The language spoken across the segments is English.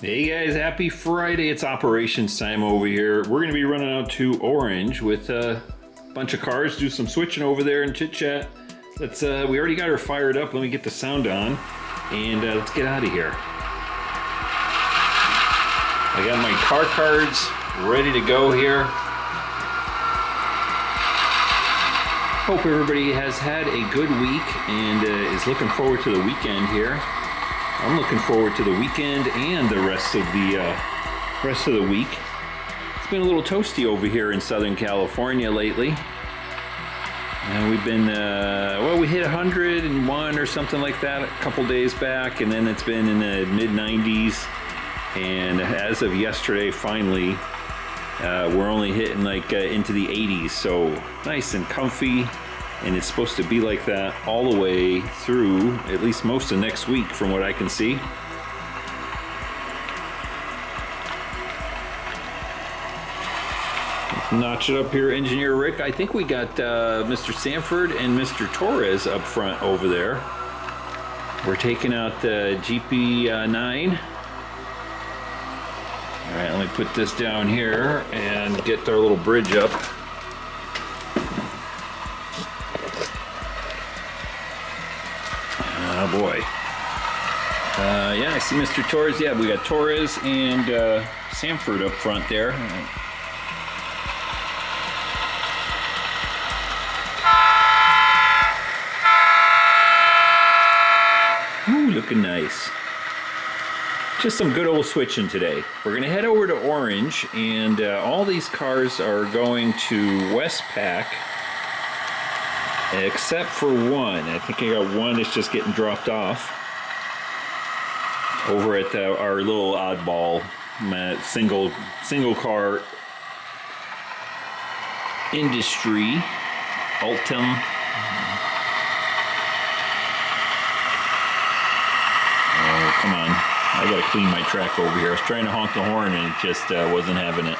Hey guys, happy Friday. It's operations time over here. We're going to be running out to Orange with a bunch of cars, do some switching over there and chit chat. We already got her fired up. Let me get the sound on and let's get out of here. I got my car cards ready to go here. Hope everybody has had a good week and is looking forward to the weekend here. I'm looking forward to the weekend and the rest of the week. It's been a little toasty over here in Southern California lately. And we've been, we hit 101 or something like that a couple days back, and then it's been in the mid-90s. And as of yesterday, finally, we're only hitting into the 80s, so nice and comfy. And it's supposed to be like that all the way through at least most of next week from what I can see. Let's notch it up here, Engineer Rick. I think we got Mr. Sanford and Mr. Torres up front over there. We're taking out the GP9. All right, let me put this down here and get our little bridge up. Oh boy. Yeah, I see Mr. Torres. Yeah, we got Torres and Sanford up front there. Ooh, looking nice. Just some good old switching today. We're going to head over to Orange, and all these cars are going to Westpac. Except for one. I think I got one that's just getting dropped off over at our little oddball single car industry, Altum. Oh, come on. I gotta clean my track over here. I was trying to honk the horn and it just wasn't having it.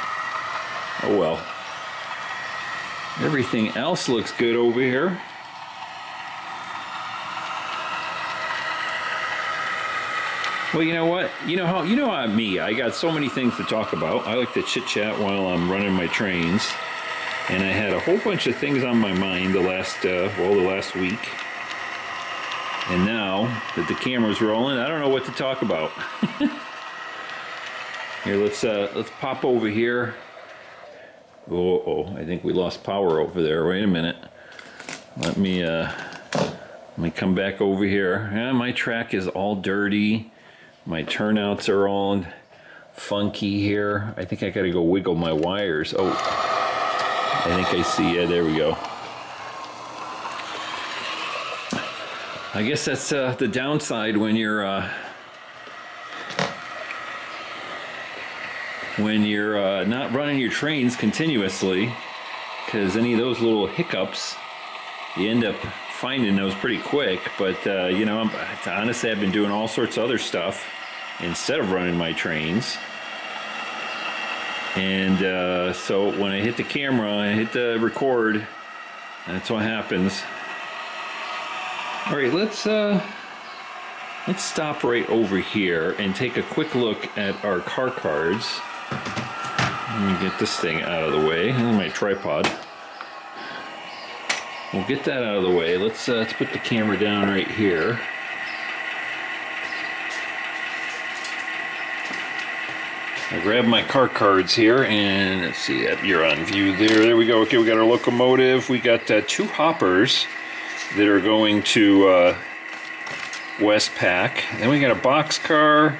Oh well. Everything else looks good over here. Well, you know what? You know how me. I got so many things to talk about. I like to chit chat while I'm running my trains, and I had a whole bunch of things on my mind the last week. And now that the camera's rolling, I don't know what to talk about. Here, let's pop over here. Oh, I think we lost power over there. Wait a minute. Let me come back over here. Yeah, my track is all dirty. My turnouts are all funky here. I think I gotta go wiggle my wires. Oh, I think I see. Yeah, there we go. I guess that's the downside when you're not running your trains continuously, because any of those little hiccups, you end up finding those pretty quick. But honestly, I've been doing all sorts of other stuff instead of running my trains. And so when I hit the camera, I hit the record, that's what happens. All right, let's stop right over here and take a quick look at our car cards. Let me get this thing out of the way. And my tripod. We'll get that out of the way. Let's put the camera down right here. I grab my car cards here, and let's see, you're on view there. There we go. Okay, we got our locomotive. We got two hoppers that are going to Westpac. Then we got a boxcar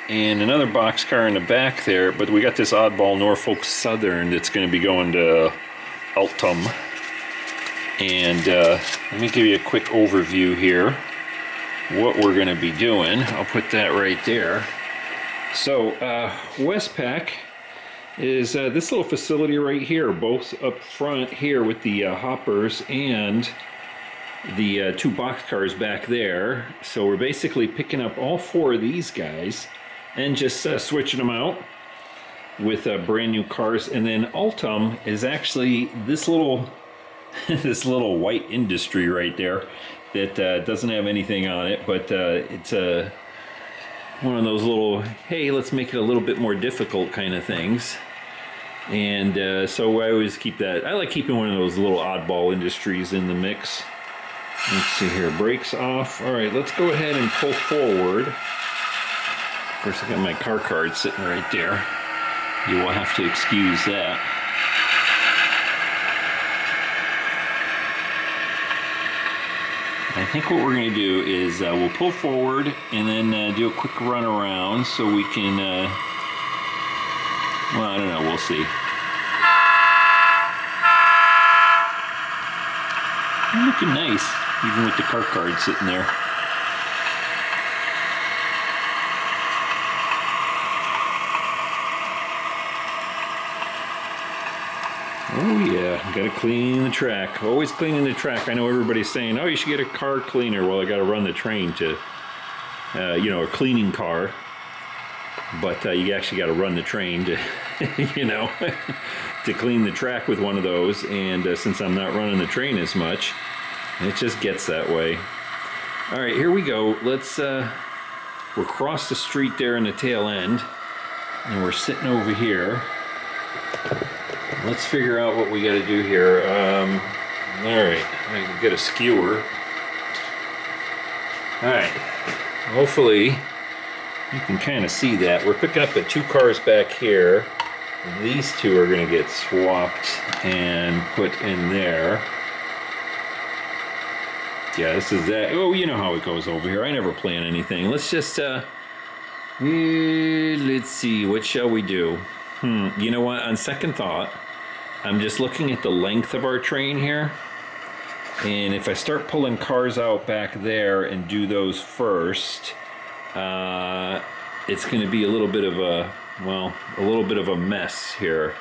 and another boxcar in the back there. But we got this oddball Norfolk Southern that's going to be going to Altum. And let me give you a quick overview here. What we're going to be doing. I'll put that right there. So Westpac is this little facility right here, both up front here with the hoppers and the two boxcars back there. So we're basically picking up all four of these guys and just switching them out with brand new cars. And then Altum is actually this little this little white industry right there that doesn't have anything on it, but it's a one of those little, hey, let's make it a little bit more difficult kind of things. And so I always keep that. I like keeping one of those little oddball industries in the mix. Let's see here, brakes off. All right, let's go ahead and pull forward. Of course, I got my car card sitting right there. You will have to excuse that. I think what we're going to do is we'll pull forward and then do a quick run around so we can, well, I don't know, we'll see. Looking nice, even with the car card sitting there. Oh yeah, gotta clean the track. Always cleaning the track. I know everybody's saying, oh, you should get a car cleaner. Well, I gotta run the train to, you know, a cleaning car. But you actually gotta run the train to, you know, to clean the track with one of those. And since I'm not running the train as much, it just gets that way. All right, here we go. Let's, we're across the street there in the tail end. And we're sitting over here. Let's figure out what we got to do here. All right, I can get a skewer. All right, hopefully you can kind of see that. We're picking up the two cars back here. These two are going to get swapped and put in there. Yeah, this is that. Oh, you know how it goes over here. I never plan anything. Let's just, let's see, what shall we do? You know what, on second thought, I'm just looking at the length of our train here, and if I start pulling cars out back there and do those first, it's going to be a little bit of a, well, a little bit of a mess here,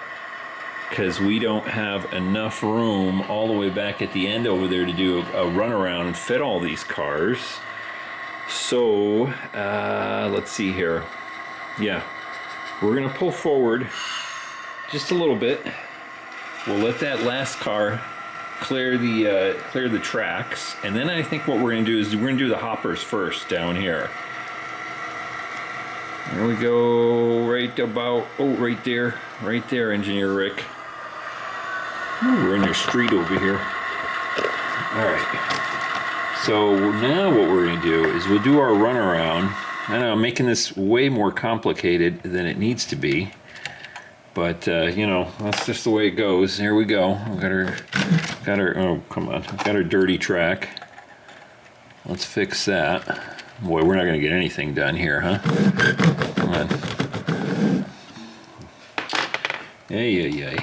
because we don't have enough room all the way back at the end over there to do a runaround and fit all these cars. So, let's see here. Yeah, we're going to pull forward just a little bit. We'll let that last car clear the tracks, and then I think what we're going to do is we're going to do the hoppers first down here. There we go, right about, oh, right there, Engineer Rick. Ooh, we're in their street over here. All right. So now what we're going to do is we'll do our runaround. I know I'm making this way more complicated than it needs to be. But, you know, that's just the way it goes. Here we go. I've got her, oh, come on. I've got her dirty track. Let's fix that. Boy, we're not going to get anything done here, huh? Come on. Yay.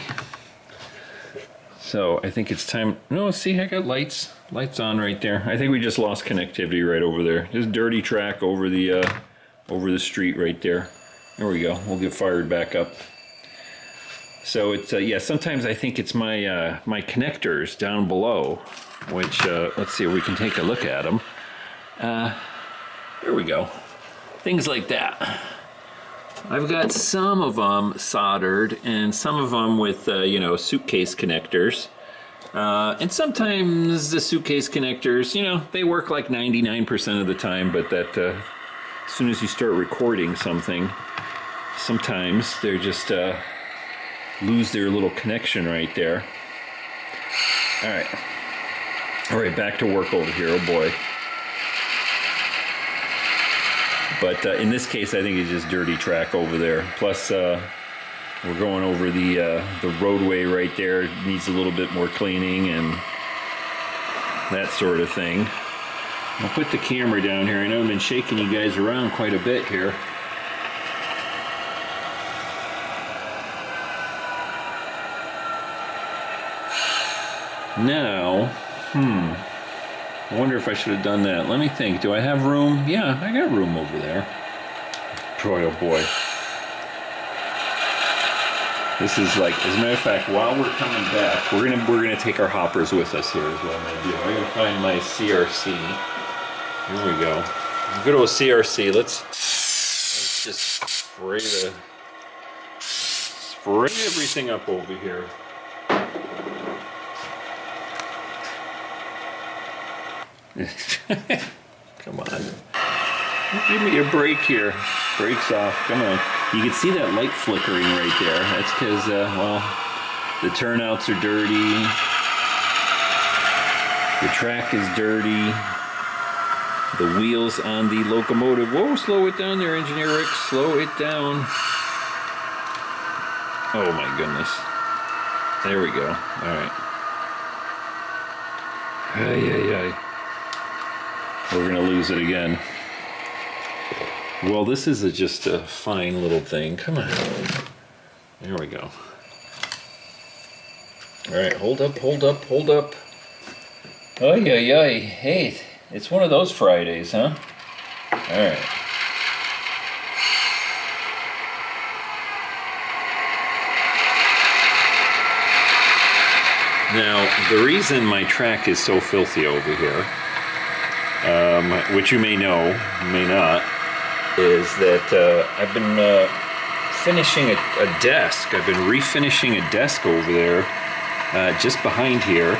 So, I think it's time. No, see, I got lights. Lights on right there. I think we just lost connectivity right over there. Just dirty track over the street right there. There we go. We'll get fired back up. So it's, yeah, sometimes I think it's my my connectors down below, which, let's see if we can take a look at them. There we go. Things like that. I've got some of them soldered and some of them with, you know, suitcase connectors. And sometimes the suitcase connectors, you know, they work like 99% of the time, but that as soon as you start recording something, sometimes they're just... lose their little connection right there. All right, back to work over here. Oh boy. But in this case, I think it's just dirty track over there. Plus, we're going over the roadway right there. It needs a little bit more cleaning and that sort of thing. I'll put the camera down here. I know I've been shaking you guys around quite a bit here. Now, I wonder if I should have done that. Let me think. Do I have room? Yeah, I got room over there. Boy, oh boy. This is like, as a matter of fact, while we're coming back, we're gonna take our hoppers with us here is what I'm gonna do. I'm gonna find my CRC. Here we go. Good old CRC. Let's just spray everything up over here. Come on. Give me a break here. Brakes off. Come on. You can see that light flickering right there. That's because, well, the turnouts are dirty. The track is dirty. The wheels on the locomotive. Whoa, slow it down there, Engineer Rick. Slow it down. Oh my goodness. There we go. All right. Ay. We're gonna lose it again. Well, this is just a fine little thing. Come on. There we go. All right, hold up. Ay. Hey, it's one of those Fridays, huh? All right. Now, the reason my track is so filthy over here, which you may know, may not, is that I've been finishing a desk. I've been refinishing a desk over there, just behind here,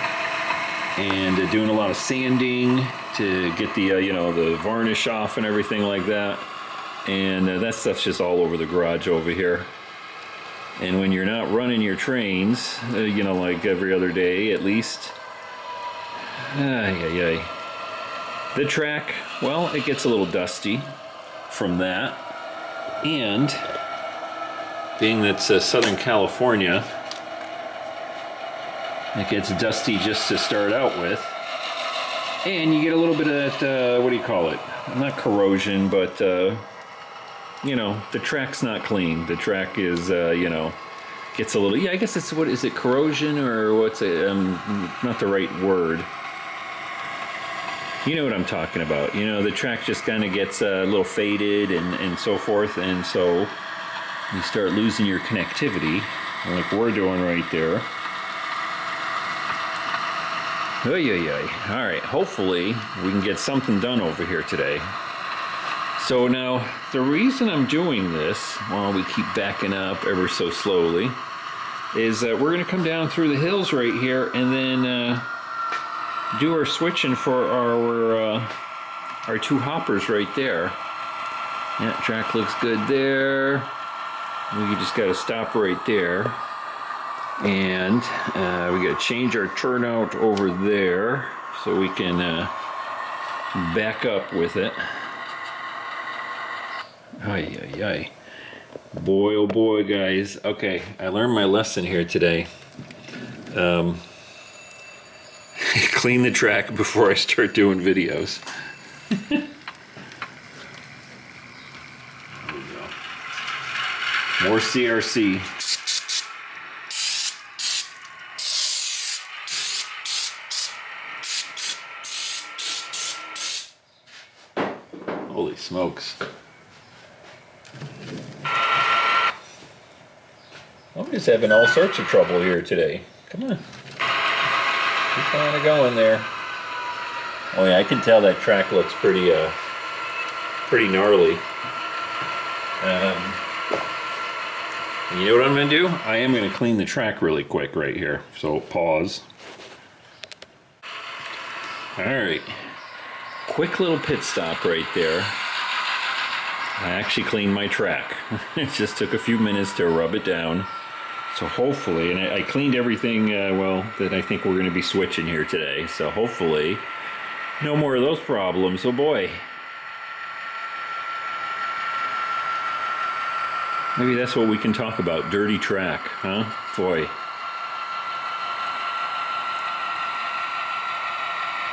and doing a lot of sanding to get the the varnish off and everything like that. And that stuff's just all over the garage over here. And when you're not running your trains, like every other day at least, the track, well, it gets a little dusty from that. And being that's Southern California, it gets dusty just to start out with. And you get a little bit of that, what do you call it? Not corrosion, but, the track's not clean. The track is, gets a little, I guess it's, what is it, corrosion, or what's it, not the right word. You know what I'm talking about. The track just kind of gets a little faded and so forth, and so you start losing your connectivity, like we're doing right there. All right, hopefully we can get something done over here today. So now, the reason I'm doing this, while we keep backing up ever so slowly, is that we're going to come down through the hills right here and then do our switching for our two hoppers right there. Yeah, track looks good there. We just got to stop right there. And we got to change our turnout over there so we can back up with it. Ay. Boy, oh boy, guys. Okay, I learned my lesson here today. Clean the track before I start doing videos. There we go. More CRC. Holy smokes. I'm just having all sorts of trouble here today. Come on. Keep kind of going there. Oh yeah, I can tell that track looks pretty gnarly. You know what I'm going to do? I am going to clean the track really quick right here. So pause. Alright. Quick little pit stop right there. I actually cleaned my track. It just took a few minutes to rub it down. So hopefully, and I cleaned everything, that I think we're going to be switching here today. So hopefully, no more of those problems. Oh boy. Maybe that's what we can talk about, dirty track, huh? Boy.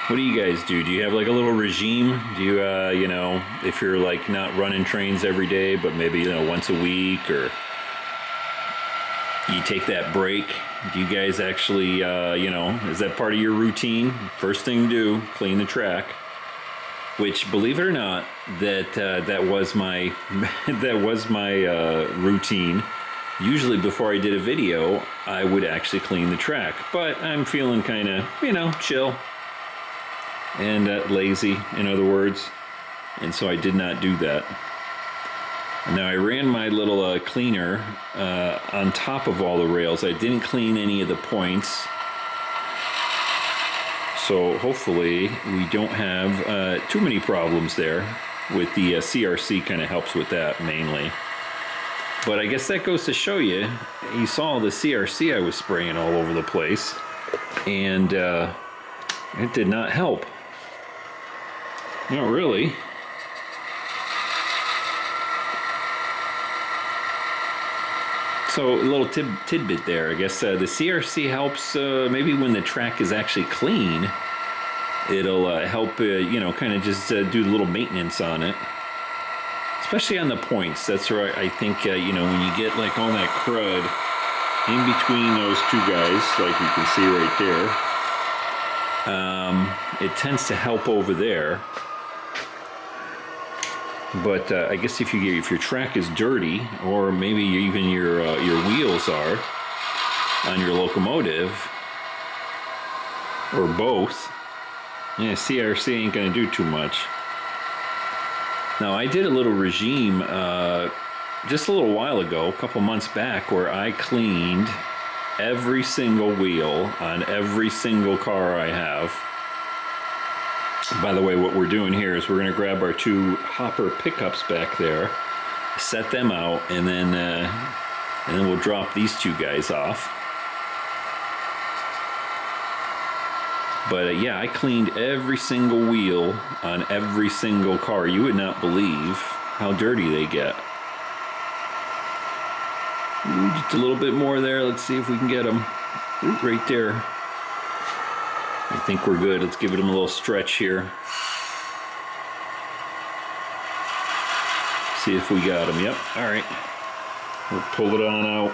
What do you guys do? Do you have like a little regime? Do you, if you're like not running trains every day, but maybe, once a week, or you take that break? Do you guys actually, is that part of your routine? First thing to do, clean the track. Which, believe it or not, that was my routine. Usually before I did a video, I would actually clean the track. But I'm feeling kind of, chill and lazy, in other words. And so I did not do that. Now I ran my little cleaner on top of all the rails. I didn't clean any of the points. So hopefully we don't have too many problems there. with the CRC kind of helps with that mainly. But I guess that goes to show you, you saw the CRC I was spraying all over the place, and it did not help. Not really. So a little tidbit there. I guess the CRC helps maybe when the track is actually clean. It'll help, you know, kind of just do a little maintenance on it. Especially on the points. That's where I think, you know, when you get like all that crud in between those two guys, like you can see right there, it tends to help over there. But I guess if your track is dirty, or maybe even your wheels are on your locomotive, or both, yeah, CRC ain't gonna do too much. Now I did a little regime just a little while ago, a couple months back, where I cleaned every single wheel on every single car I have. By the way, what we're doing here is we're going to grab our two hopper pickups back there, set them out, and then we'll drop these two guys off. But yeah, I cleaned every single wheel on every single car. You would not believe how dirty they get. Ooh, just a little bit more there. Let's see if we can get them. Ooh, right there. I think we're good. Let's give them a little stretch here. See if we got them. Yep. All right. We'll pull it on out.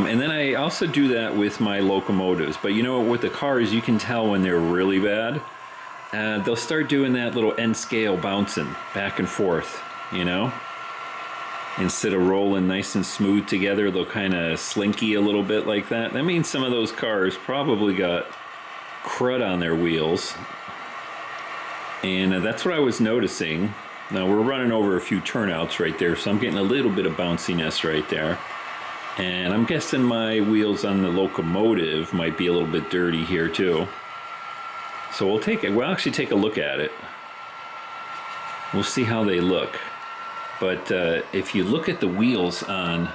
And then I also do that with my locomotives. But you know, with the cars, you can tell when they're really bad. They'll start doing that little end scale bouncing back and forth, you know? Instead of rolling nice and smooth together, they'll kind of slinky a little bit like that. That means some of those cars probably got crud on their wheels. And that's what I was noticing. Now we're running over a few turnouts right there, so I'm getting a little bit of bounciness right there. And I'm guessing my wheels on the locomotive might be a little bit dirty here too. So we'll actually take a look at it. We'll see how they look. But if you look at the wheels on,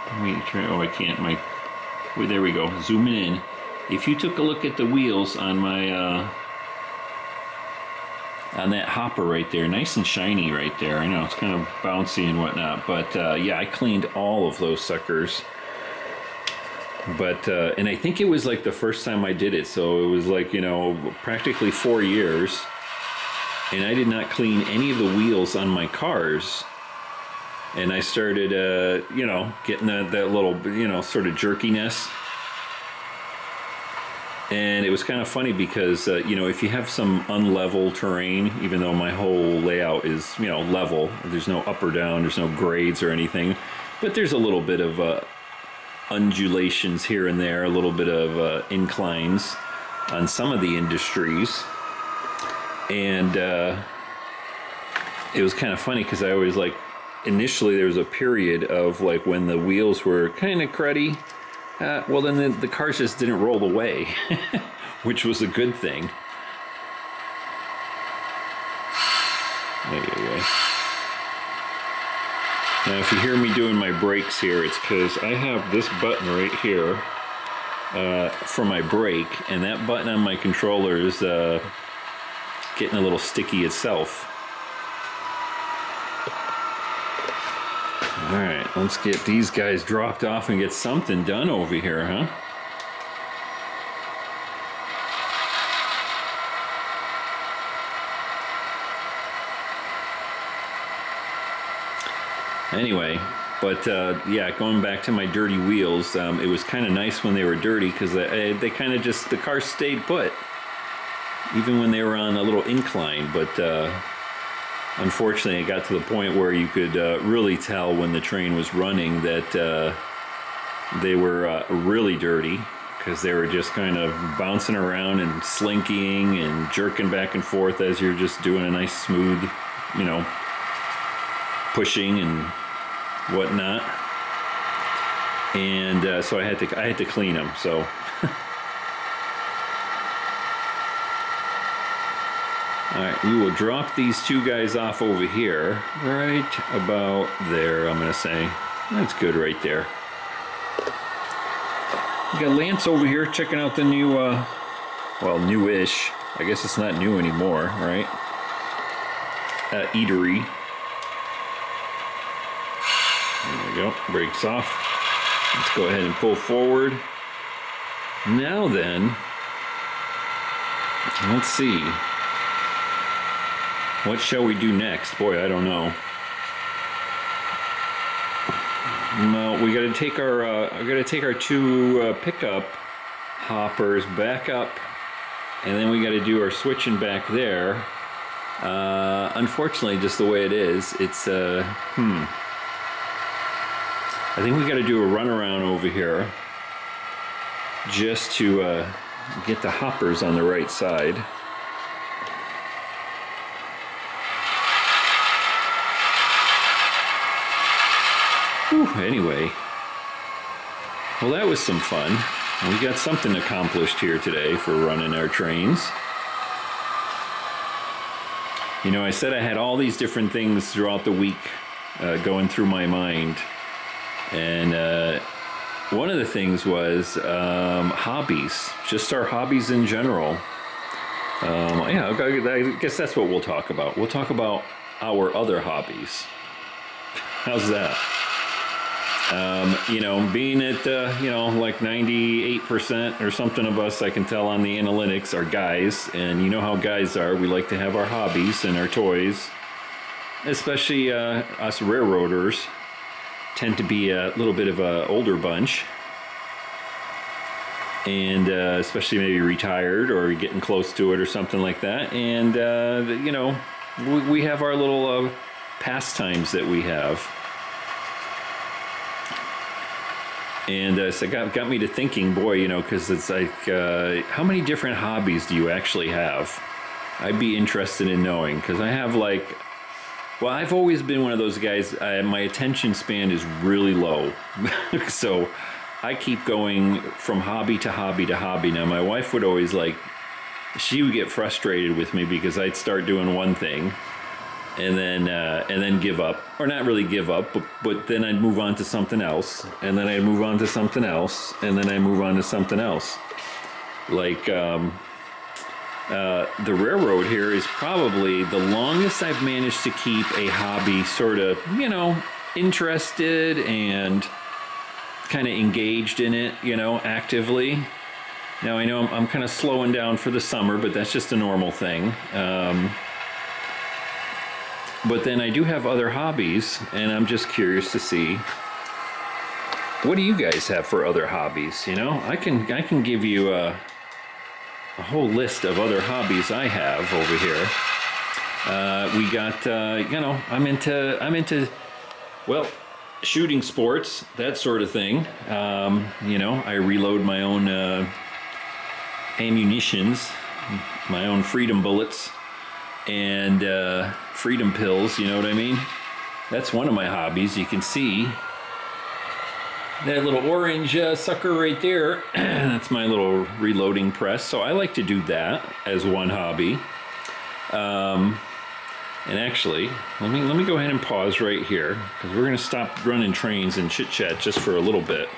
I can't, well, there we go, zooming in. If you took a look at the wheels on my, on that hopper right there, nice and shiny right there. I know it's kind of bouncy and whatnot, but yeah, I cleaned all of those suckers. But, and I think it was like the first time I did it, so it was like, you know, practically 4 years. And I did not clean any of the wheels on my cars. And I started, you know, getting that little, you know, sort of jerkiness. And it was kind of funny because, you know, if you have some unlevel terrain, even though my whole layout is, you know, level, there's no up or down, there's no grades or anything, but there's a little bit of undulations here and there, a little bit of inclines on some of the industries. And it was kind of funny because I always like, initially there was a period of like when the wheels were kind of cruddy. Well, then the cars just didn't roll away, which was a good thing. Anyway. Now, if you hear me doing my brakes here, it's because I have this button right here for my brake, and that button on my controller is getting a little sticky itself. All right, let's get these guys dropped off and get something done over here, huh? Anyway, but yeah, going back to my dirty wheels, it was kind of nice when they were dirty because they kind of just, the car stayed put, even when they were on a little incline. But unfortunately, it got to the point where you could really tell when the train was running that they were really dirty because they were just kind of bouncing around and slinking and jerking back and forth as you're just doing a nice smooth, you know, pushing and whatnot. And so I had to clean them. So All right, we will drop these two guys off over here, right about there, I'm gonna say. That's good right there. We got Lance over here checking out the new, well, newish. I guess it's not new anymore, right? Eatery. There we go, brakes off. Let's go ahead and pull forward. Now then, let's see. What shall we do next? Boy, I don't know. Well, we got to take our two pickup hoppers back up, and then we got to do our switching back there. Unfortunately, just the way it is, it's I think we got to do a runaround over here just to get the hoppers on the right side. Whew, anyway, well, that was some fun. We got something accomplished here today for running our trains. You know, I said I had all these different things throughout the week going through my mind. And one of the things was hobbies, just our hobbies in general. Yeah, I guess that's what we'll talk about. We'll talk about our other hobbies. How's that? You know, being at, you know, like 98% or something of us, I can tell on the analytics, are guys. And you know how guys are. We like to have our hobbies and our toys. Especially us railroaders tend to be a little bit of an older bunch. And especially maybe retired or getting close to it or something like that. And, you know, we have our little pastimes that we have. And so it got me to thinking, boy, you know, because it's like, how many different hobbies do you actually have? I'd be interested in knowing, because I have like, well, I've always been one of those guys, my attention span is really low. So I keep going from hobby to hobby to hobby. Now, my wife would always like, she would get frustrated with me because I'd start doing one thing and then give up, or not really give up, but then I'd move on to something else, and then I'd move on to something else, and then I'd move on to something else. Like the railroad here is probably the longest I've managed to keep a hobby sort of, you know, interested and kind of engaged in it, you know, actively. Now I know I'm kind of slowing down for the summer, but that's just a normal thing. But then I do have other hobbies, and I'm just curious to see, what do you guys have for other hobbies? You know, I can give you a whole list of other hobbies I have over here. We got, you know, I'm into, well, shooting sports, that sort of thing. You know, I reload my own ammunitions, my own freedom bullets, and freedom pills, you know what I mean? That's one of my hobbies. You can see that little orange sucker right there. That's my little reloading press. So I like to do that as one hobby. And actually, let me go ahead and pause right here, because we're going to stop running trains and chit chat just for a little bit.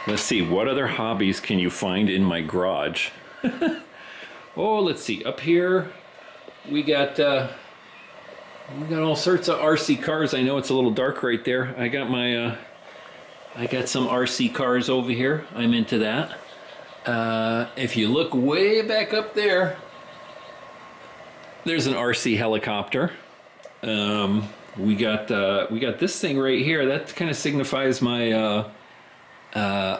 Let's see, what other hobbies can you find in my garage? Oh, let's see. Up here, we got all sorts of RC cars. I know it's a little dark right there. I got my, I got some RC cars over here. I'm into that. If you look way back up there, there's an RC helicopter. We got this thing right here. That kind of signifies my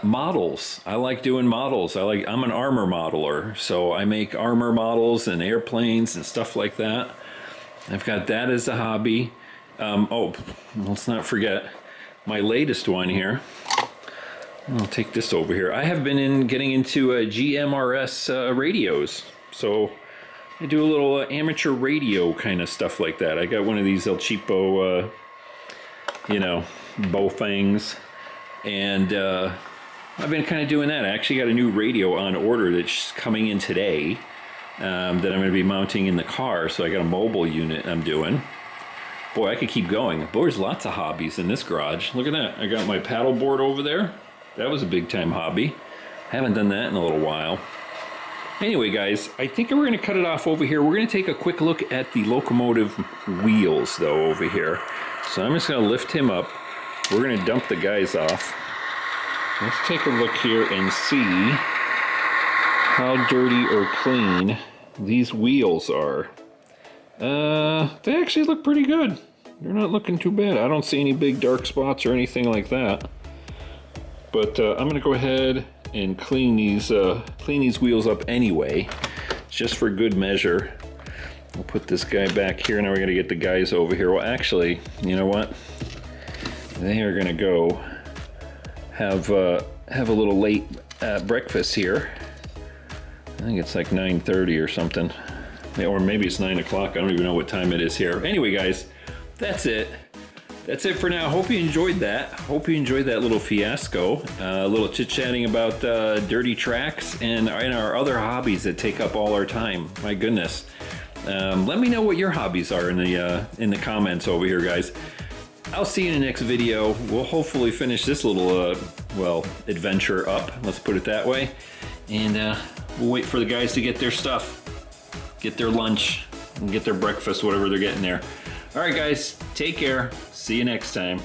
models. I like doing models. I'm an armor modeler, so I make armor models and airplanes and stuff like that. I've got that as a hobby. Oh, let's not forget my latest one here. I'll take this over here. I have been getting into GMRS radios, so I do a little amateur radio kind of stuff like that. I got one of these El Cheapo, you know, Bofangs. And I've been kind of doing that. I actually got a new radio on order that's coming in today. that I'm going to be mounting in the car. So I got a mobile unit I'm doing. Boy, I could keep going. Boy, there's lots of hobbies in this garage. Look at that. I got my paddle board over there. That was a big time hobby. Haven't done that in a little while. Anyway, guys, I think we're going to cut it off over here. We're going to take a quick look at the locomotive wheels, though, over here. So I'm just going to lift him up. We're going to dump the guys off. Let's take a look here and see how dirty or clean these wheels are. They actually look pretty good. They're not looking too bad. I don't see any big dark spots or anything like that. But I'm going to go ahead and clean these wheels up anyway, just for good measure. We'll put this guy back here. Now we're going to get the guys over here. Well, actually, you know what? They are going to go have a little late breakfast here. I think it's like 9:30 or something. Or maybe it's 9 o'clock. I don't even know what time it is here. Anyway, guys, that's it. That's it for now. Hope you enjoyed that. Hope you enjoyed that little fiasco. A little chit-chatting about dirty tracks and our other hobbies that take up all our time. My goodness. Let me know what your hobbies are in the comments over here, guys. I'll see you in the next video. We'll hopefully finish this little, adventure up. Let's put it that way. And we'll wait for the guys to get their stuff, get their lunch, and get their breakfast, whatever they're getting there. All right, guys, take care. See you next time.